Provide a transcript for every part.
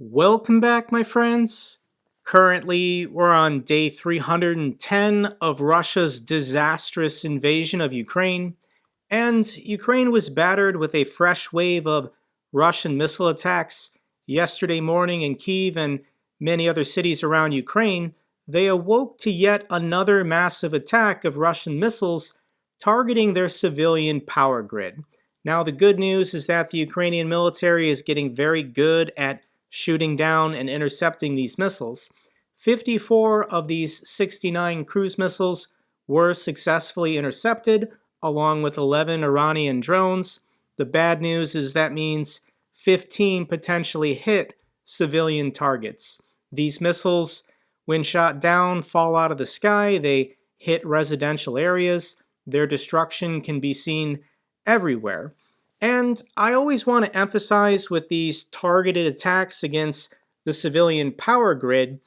Welcome back, my friends. Currently, we're on day 310 of Russia's disastrous invasion of Ukraine, and Ukraine was battered with a fresh wave of Russian missile attacks yesterday morning in Kyiv and many other cities around Ukraine. They awoke to yet another massive attack of Russian missiles targeting their civilian power grid. Now, the good news is that the Ukrainian military is getting very good at shooting down and intercepting these missiles. 54 of these 69 cruise missiles were successfully intercepted, along with 11 Iranian drones. The bad news is that means 15 potentially hit civilian targets. These missiles, when shot down, fall out of the sky. They hit residential areas. Their destruction can be seen everywhere. And I always want to emphasize with these targeted attacks against the civilian power grid,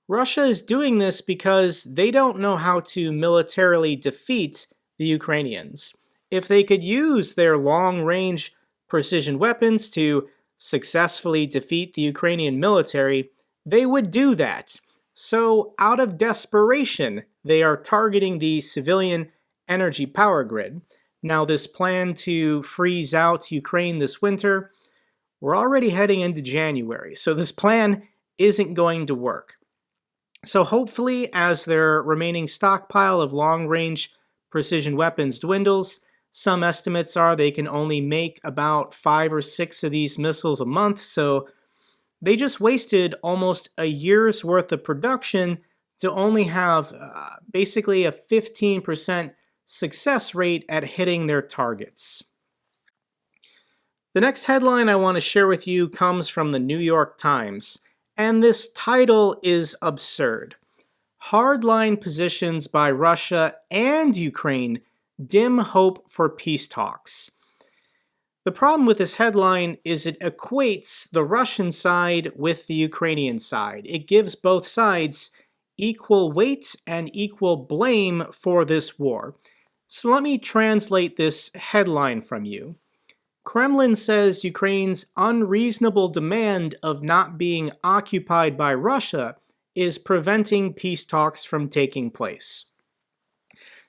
Russia is doing this because they don't know how to militarily defeat the Ukrainians. If they could use their long-range precision weapons to successfully defeat the Ukrainian military, they would do that. So, out of desperation, they are targeting the civilian energy power grid. Now, this plan to freeze out Ukraine this winter, we're already heading into January, so this plan isn't going to work. So hopefully, as their remaining stockpile of long-range precision weapons dwindles, some estimates are they can only make about 5 or 6 of these missiles a month, so they just wasted almost a year's worth of production to only have basically a 15% success rate at hitting their targets. The next headline I want to share with you comes from the New York Times, and this title is absurd. Hardline positions by Russia and Ukraine dim hope for peace talks. The problem with this headline is it equates the Russian side with the Ukrainian side. It gives both sides equal weight and equal blame for this war. So let me translate this headline from you. Kremlin says Ukraine's unreasonable demand of not being occupied by Russia is preventing peace talks from taking place.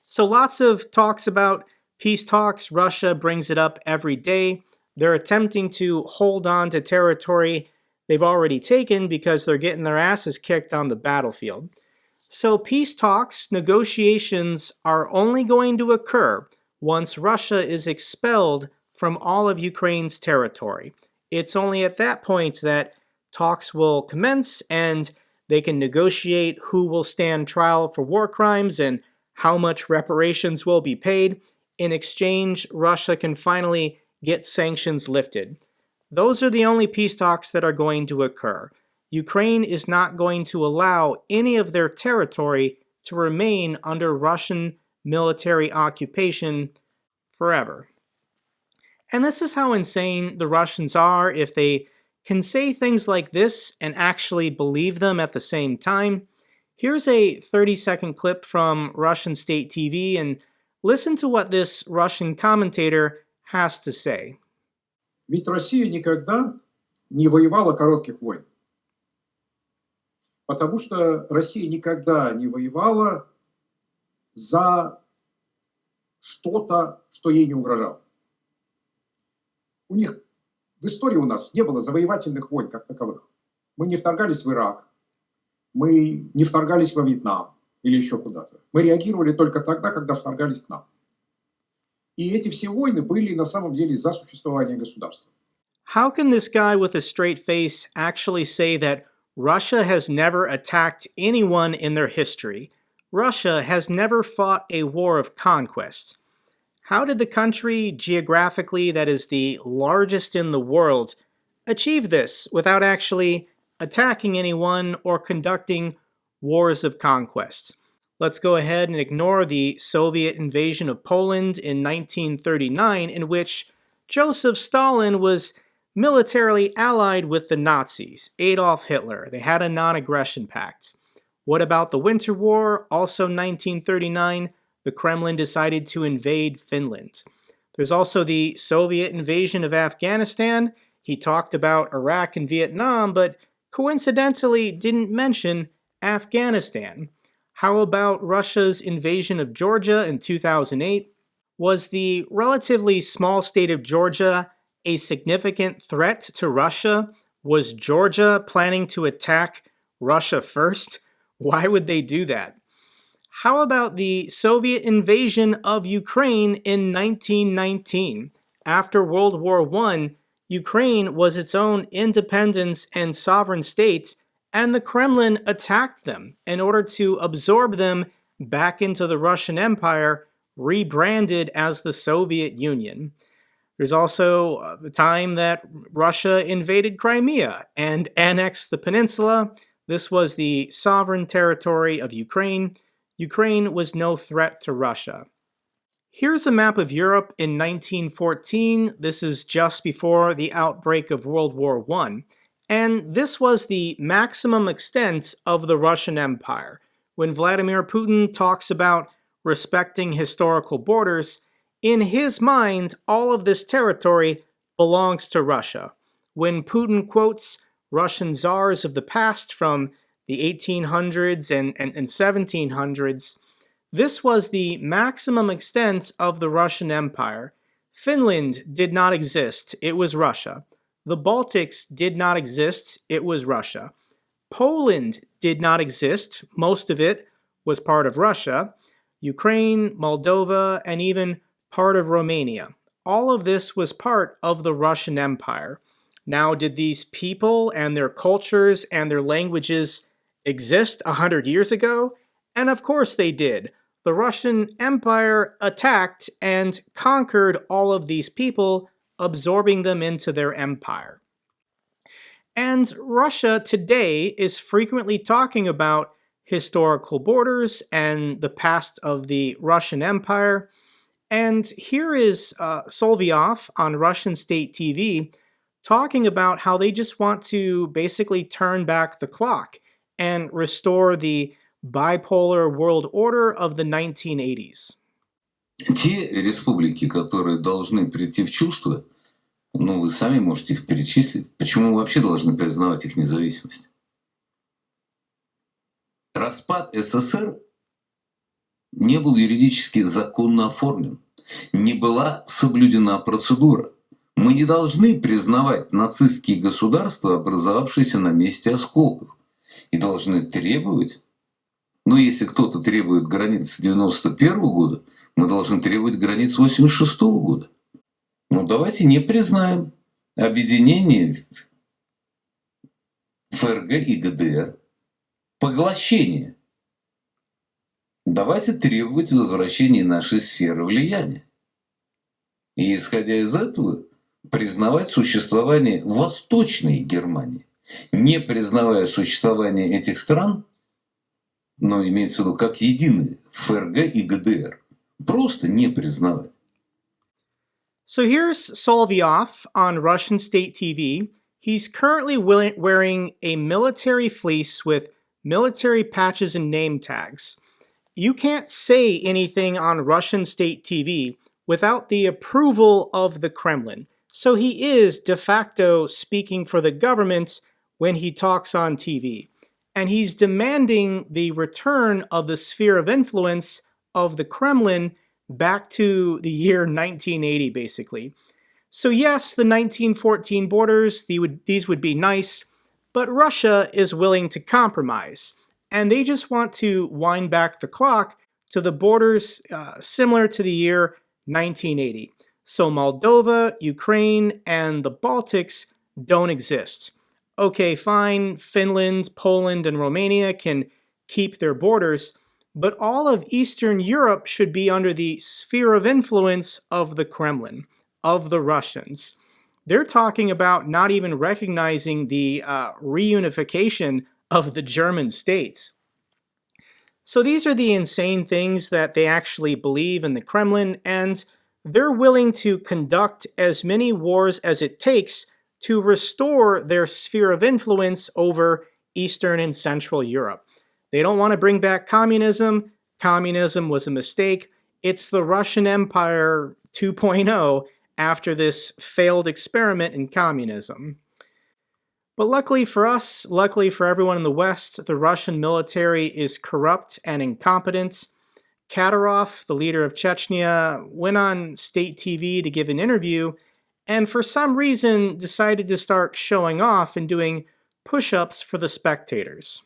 So lots of talks about peace talks. Russia brings it up every day. They're attempting to hold on to territory they've already taken because they're getting their asses kicked on the battlefield. So peace talks, negotiations are only going to occur once Russia is expelled from all of Ukraine's territory. It's only at that point that talks will commence and they can negotiate who will stand trial for war crimes and how much reparations will be paid. In exchange, Russia can finally get sanctions lifted. Those are the only peace talks that are going to occur. Ukraine is not going to allow any of their territory to remain under Russian military occupation forever. And this is how insane the Russians are if they can say things like this and actually believe them at the same time. Here's a 30-second clip from Russian state TV, and listen to what this Russian commentator has to say. Ведь Россия никогда не воевала коротких войн. Потому что Россия никогда не воевала за что-то, что ей не угрожало. У них в истории у нас не было завоевательных войн как таковых. Мы не вторгались в Ирак, мы не вторгались во Вьетнам или еще куда-то. Мы реагировали только тогда, когда вторгались к нам. И эти все войны были на самом деле за существование государства. How can this guy with a straight face actually say that Russia has never attacked anyone in their history? Russia has never fought a war of conquest. How did the country, geographically, that is the largest in the world, achieve this without actually attacking anyone or conducting wars of conquest? Let's go ahead and ignore the Soviet invasion of Poland in 1939, in which Joseph Stalin was militarily allied with the Nazis, Adolf Hitler. They had a non-aggression pact. What about the Winter War, also 1939? The Kremlin decided to invade Finland. There's also the Soviet invasion of Afghanistan He talked about Iraq and Vietnam, but coincidentally didn't mention Afghanistan. How about Russia's invasion of Georgia in 2008? Was the relatively small state of Georgia a significant threat to Russia? Was Georgia planning to attack Russia first? Why would they do that? How about the Soviet invasion of Ukraine in 1919? After World War I, Ukraine was its own independence and sovereign state, and the Kremlin attacked them in order to absorb them back into the Russian Empire, rebranded as the Soviet Union. There's also the time that Russia invaded Crimea and annexed the peninsula. This was the sovereign territory of Ukraine. Ukraine was no threat to Russia. Here's a map of Europe in 1914. This is just before the outbreak of World War I. And this was the maximum extent of the Russian Empire. When Vladimir Putin talks about respecting historical borders, in his mind, all of this territory belongs to Russia. When Putin quotes Russian czars of the past from the 1800s and 1700s, this was the maximum extent of the Russian Empire. Finland did not exist, it was Russia. The Baltics did not exist, it was Russia. Poland did not exist, most of it was part of Russia. Ukraine, Moldova, and even part of Romania. All of this was part of the Russian Empire. Now, did these people and their cultures and their languages exist 100 years ago? And of course they did. The Russian Empire attacked and conquered all of these people, absorbing them into their empire. And Russia today is frequently talking about historical borders and the past of the Russian Empire. And here is Solovьov on Russian state TV talking about how they just want to basically turn back the clock and restore the bipolar world order of the 1980s. Те республики, которые должны прийти в чувство, вы сами можете их перечислить. Почему мы вообще должны признавать их независимость? Распад СССР не был юридически законно оформлен. Не была соблюдена процедура. Мы не должны признавать нацистские государства, образовавшиеся на месте осколков. И должны требовать, если кто-то требует границ 91 года, мы должны требовать границ 86 года. Давайте не признаем объединение ФРГ и ГДР, поглощение. Давайте требовать возвращения нашей сферы влияния. И, исходя из этого, признавать существование Восточной Германии. Не признавая существование этих стран, имеется в виду как единые ФРГ и ГДР, просто не признавать. So here's Solovьov on Russian state TV. He's currently wearing a military fleece with military patches and name tags. You can't say anything on Russian state TV without the approval of the Kremlin. So he is de facto speaking for the government when he talks on TV. And he's demanding the return of the sphere of influence of the Kremlin back to the year 1980, basically. So yes, the 1914 borders, these would be nice, but Russia is willing to compromise. And they just want to wind back the clock to the borders similar to the year 1980. So Moldova, Ukraine, and the Baltics don't exist. Okay, fine, Finland, Poland, and Romania can keep their borders, but all of Eastern Europe should be under the sphere of influence of the Kremlin, of the Russians. They're talking about not even recognizing the reunification of the German states. So these are the insane things that they actually believe in the Kremlin, and they're willing to conduct as many wars as it takes to restore their sphere of influence over Eastern and Central Europe. They don't want to bring back communism. Communism was a mistake. It's the Russian Empire 2.0 after this failed experiment in communism. But luckily for us, luckily for everyone in the West, the Russian military is corrupt and incompetent. Kadyrov, the leader of Chechnya, went on state TV to give an interview and for some reason decided to start showing off and doing push-ups for the spectators.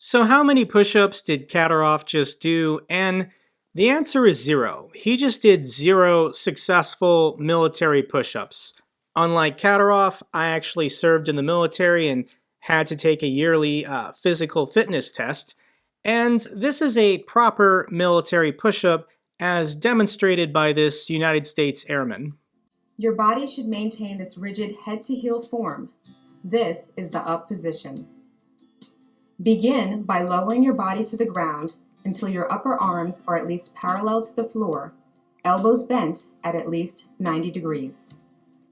So how many push-ups did Kadyrov just do? And the answer is 0. He just did 0 successful military push-ups. Unlike Kadyrov, I actually served in the military and had to take a yearly physical fitness test. And this is a proper military push-up as demonstrated by this United States airman. Your body should maintain this rigid head-to-heel form. This is the up position. Begin by lowering your body to the ground until your upper arms are at least parallel to the floor, elbows bent at least 90 degrees.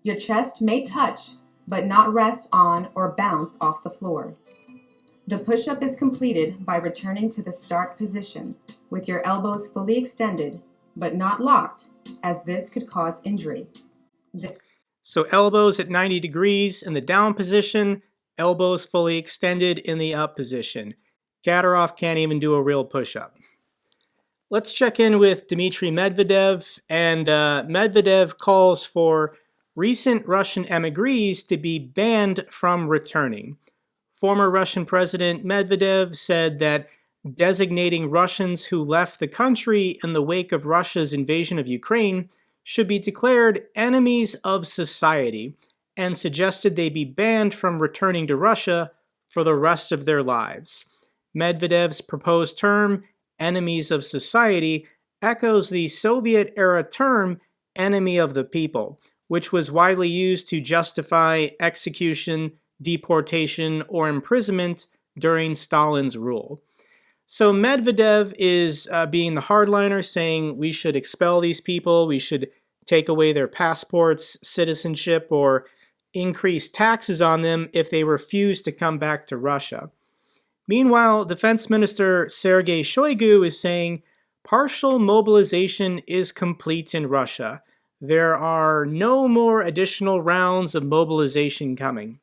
Your chest may touch, but not rest on or bounce off the floor. The push-up is completed by returning to the start position with your elbows fully extended, but not locked, as this could cause injury. So elbows at 90 degrees in the down position, elbows fully extended in the up position. Kadyrov can't even do a real push-up. Let's check in with Dmitry Medvedev, and Medvedev calls for recent Russian emigres to be banned from returning. Former Russian President Medvedev said that designating Russians who left the country in the wake of Russia's invasion of Ukraine should be declared enemies of society, and suggested they be banned from returning to Russia for the rest of their lives. Medvedev's proposed term, enemies of society, echoes the Soviet-era term, enemy of the people, which was widely used to justify execution, deportation, or imprisonment during Stalin's rule. So Medvedev is being the hardliner, saying we should expel these people, we should take away their passports, citizenship, or increase taxes on them if they refuse to come back to Russia. Meanwhile, Defense Minister Sergei Shoigu is saying partial mobilization is complete in Russia. There are no more additional rounds of mobilization coming.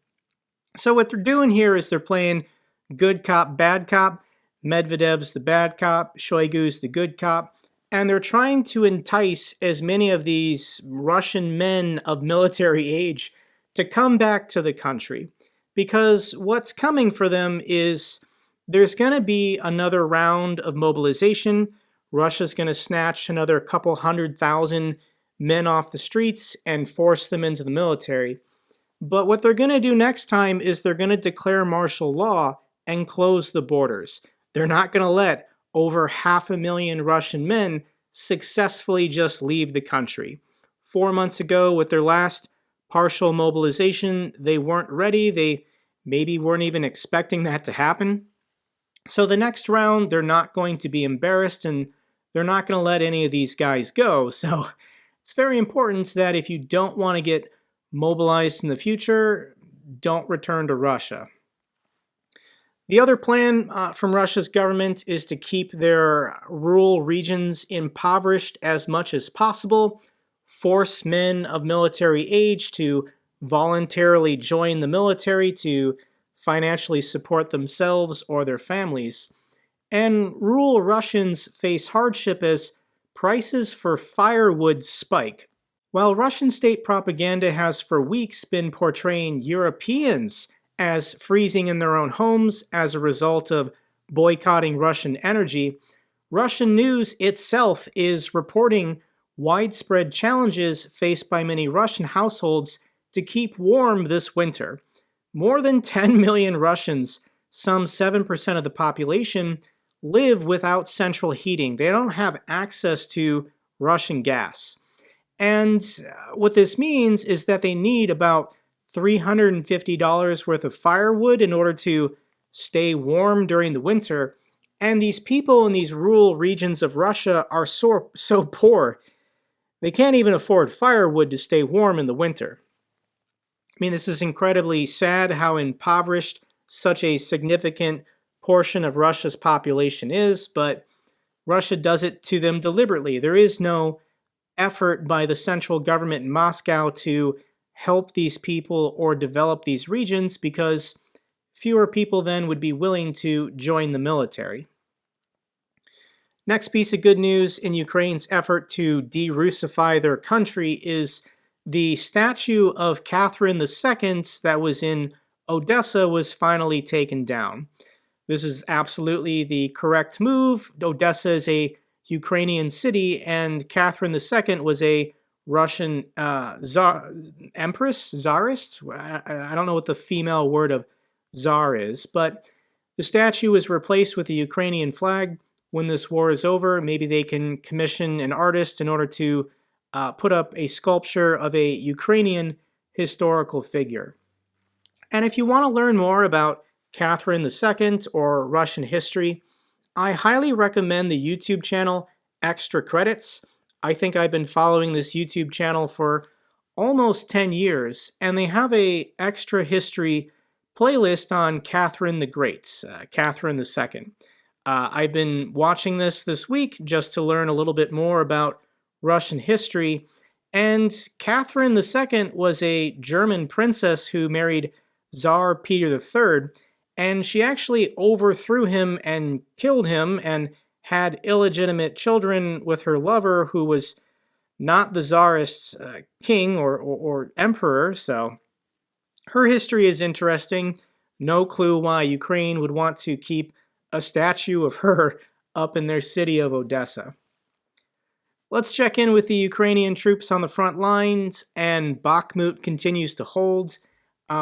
So what they're doing here is they're playing good cop, bad cop. Medvedev's the bad cop, Shoigu's the good cop, and they're trying to entice as many of these Russian men of military age to come back to the country, because what's coming for them is there's going to be another round of mobilization. Russia's going to snatch another couple 100,000 men off the streets and force them into the military. But what they're going to do next time is they're going to declare martial law and close the borders. They're not going to let over 500,000 Russian men successfully just leave the country. 4 months ago, with their last partial mobilization, they weren't ready. They maybe weren't even expecting that to happen. So the next round, they're not going to be embarrassed, and they're not going to let any of these guys go. So it's very important that if you don't want to get mobilized in the future, don't return to Russia. The other plan from Russia's government is to keep their rural regions impoverished as much as possible, force men of military age to voluntarily join the military to financially support themselves or their families. And rural Russians face hardship as prices for firewood spike. While Russian state propaganda has for weeks been portraying Europeans as freezing in their own homes as a result of boycotting Russian energy, Russian news itself is reporting widespread challenges faced by many Russian households to keep warm this winter. More than 10 million Russians, some 7% of the population, live without central heating. They don't have access to Russian gas. And what this means is that they need about $350 worth of firewood in order to stay warm during the winter. And these people in these rural regions of Russia are so poor, they can't even afford firewood to stay warm in the winter. I mean, this is incredibly sad how impoverished such a significant portion of Russia's population is, but Russia does it to them deliberately. There is no effort by the central government in Moscow to help these people or develop these regions because fewer people then would be willing to join the military. Next piece of good news in Ukraine's effort to de-Russify their country is the statue of Catherine II that was in Odessa was finally taken down. This is absolutely the correct move. Odessa is a Ukrainian city, and Catherine II was a Russian empress, czarist. I don't know what the female word of czar is, but the statue was replaced with a Ukrainian flag. When this war is over, maybe they can commission an artist in order to put up a sculpture of a Ukrainian historical figure. And if you want to learn more about Catherine II or Russian history, I highly recommend the YouTube channel Extra Credits. I think I've been following this YouTube channel for almost 10 years, and they have a extra history playlist on Catherine the Great, Catherine II. I've been watching this week just to learn a little bit more about Russian history, and Catherine II was a German princess who married Tsar Peter III, and she actually overthrew him and killed him and had illegitimate children with her lover, who was not the Tsarist king or emperor, so her history is interesting. No clue why Ukraine would want to keep a statue of her up in their city of Odessa. Let's check in with the Ukrainian troops on the front lines, and Bakhmut continues to hold.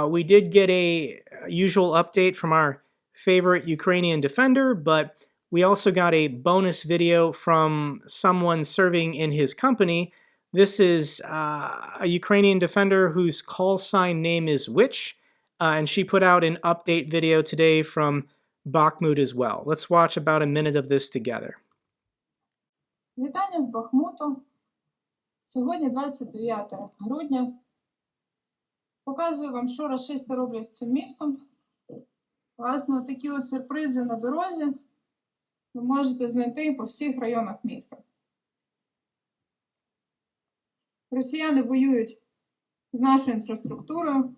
We did get a usual update from our favorite Ukrainian defender, but we also got a bonus video from someone serving in his company. This is a Ukrainian defender whose call sign name is Witch, and she put out an update video today from Bakhmut as well. Let's watch about a minute of this together. Вітання з Бахмуту. Сьогодні 29 грудня. Показую вам, що рашисти роблять з цим містом. Власне, такі от сюрпризи на дорозі ви можете знайти по всіх районах міста. Росіяни воюють з нашою інфраструктурою,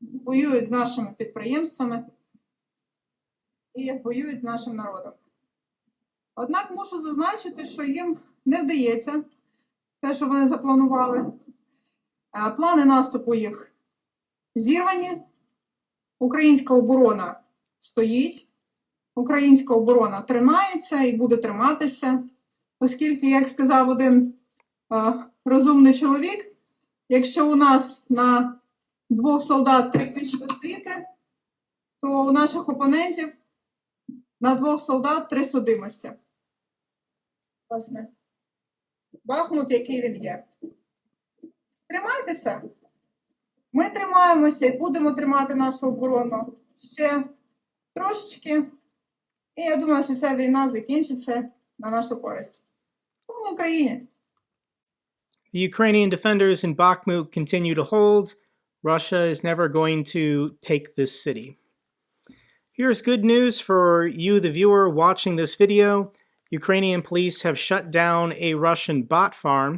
воюють з нашими підприємствами і воюють з нашим народом. Однак мушу зазначити, що їм не вдається те, що вони запланували. Плани наступу їх зірвані. Українська оборона стоїть. Українська оборона тримається і буде триматися. Оскільки, як сказав один розумний чоловік, якщо у нас на 2 солдат 3 вищі освіти, то у наших опонентів на 2 солдат 3 судимості. Власне, Бахмут, який він є. Тримайтеся. Ми тримаємося і будемо тримати нашу оборону ще трошечки. І я думаю, що ця війна закінчиться на нашу користь. Слава Україні! The Ukrainian defenders in Bakhmut continue to hold. Russia is never going to take this city. Here's good news for you, the viewer, watching this video. Ukrainian police have shut down a Russian bot farm.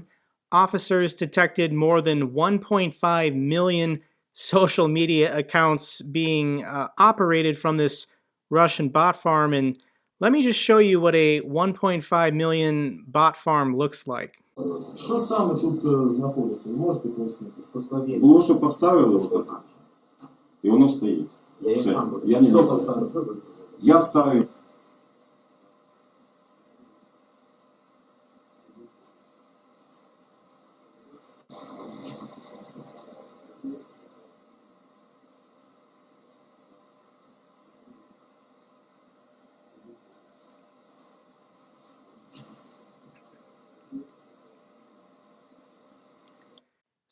Officers detected more than 1.5 million social media accounts being operated from this Russian bot farm. And let me just show you what a 1.5 million bot farm looks like. Що саме тут знаходиться? Ви можете пояснити? Було, що поставили отак, і воно стоїть. Я їх Все. сам Я не Хто знаю. поставив? Я вставив.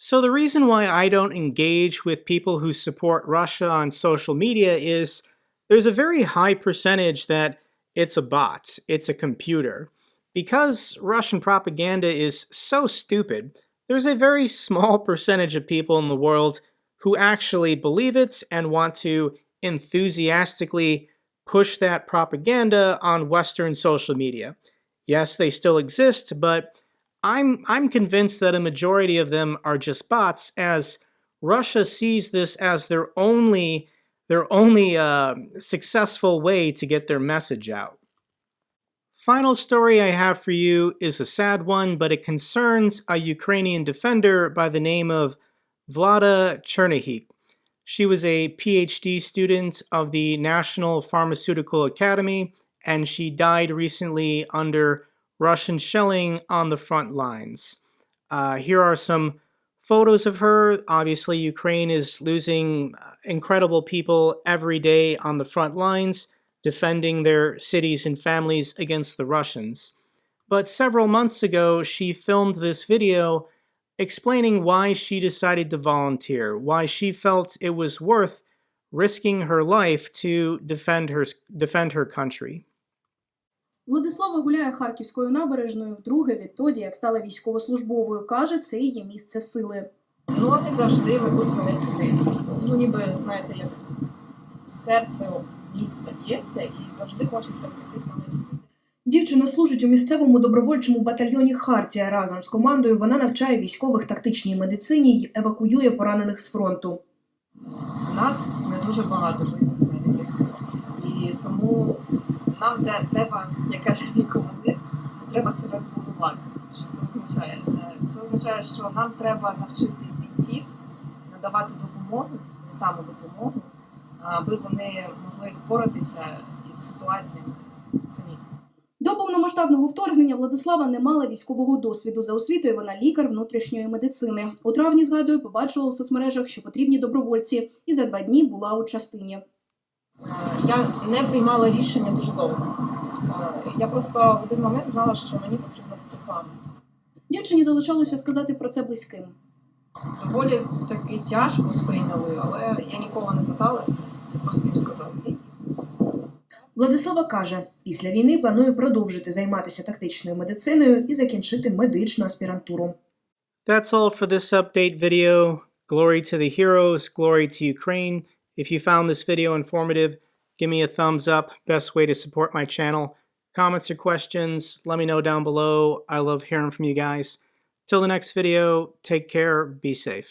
So the reason why I don't engage with people who support Russia on social media is there's a very high percentage that it's a bot, it's a computer. Because Russian propaganda is so stupid, there's a very small percentage of people in the world who actually believe it and want to enthusiastically push that propaganda on Western social media. Yes, they still exist, but I'm convinced that a majority of them are just bots, as Russia sees this as their only successful way to get their message out. Final story I have for you is a sad one, but it concerns a Ukrainian defender by the name of Vlada Chernyhik. She was a PhD student of the National Pharmaceutical Academy, and she died recently under Russian shelling on the front lines. Here are some photos of her. Obviously, Ukraine is losing incredible people every day on the front lines, defending their cities and families against the Russians. But several months ago, she filmed this video explaining why she decided to volunteer, why she felt it was worth risking her life to defend her country. Владислава гуляє Харківською набережною вдруге відтоді, як стала військовослужбовою. Каже, це її місце сили. Ноги завжди ведуть мене сюди. Ну, ніби, знаєте, як серце міста б'ється і завжди хочеться прийти саме сюди. Дівчина служить у місцевому добровольчому батальйоні «Хартія». Разом з командою вона навчає військових тактичній медицині й евакуює поранених з фронту. У нас не дуже багато медиків. І тому нам треба, як каже мій командир, треба себе побудувати. Що це означає? Це означає, що нам треба навчити бійців надавати допомогу, самодопомогу, аби вони могли впоратися із ситуаціями самі. До повномасштабного вторгнення Владислава не мала військового досвіду. За освітою вона лікар внутрішньої медицини. У травні, згадує, побачила у соцмережах, що потрібні добровольці, і за 2 дні була у частині. Я не приймала рішення дуже довго. Я просто в один момент знала, що мені потрібно бути планом. Дівчині залишалося сказати про це близьким. Доволі таки тяжко сприйняли, але я ніколи не питалася, я просто їм сказала. Владислава каже, після війни планує продовжити займатися тактичною медициною і закінчити медичну аспірантуру. That's all for this update video. Glory to the heroes, glory to Ukraine. If you found this video informative, give me a thumbs up, best way to support my channel. Comments or questions, let me know down below. I love hearing from you guys. Till the next video, take care, be safe.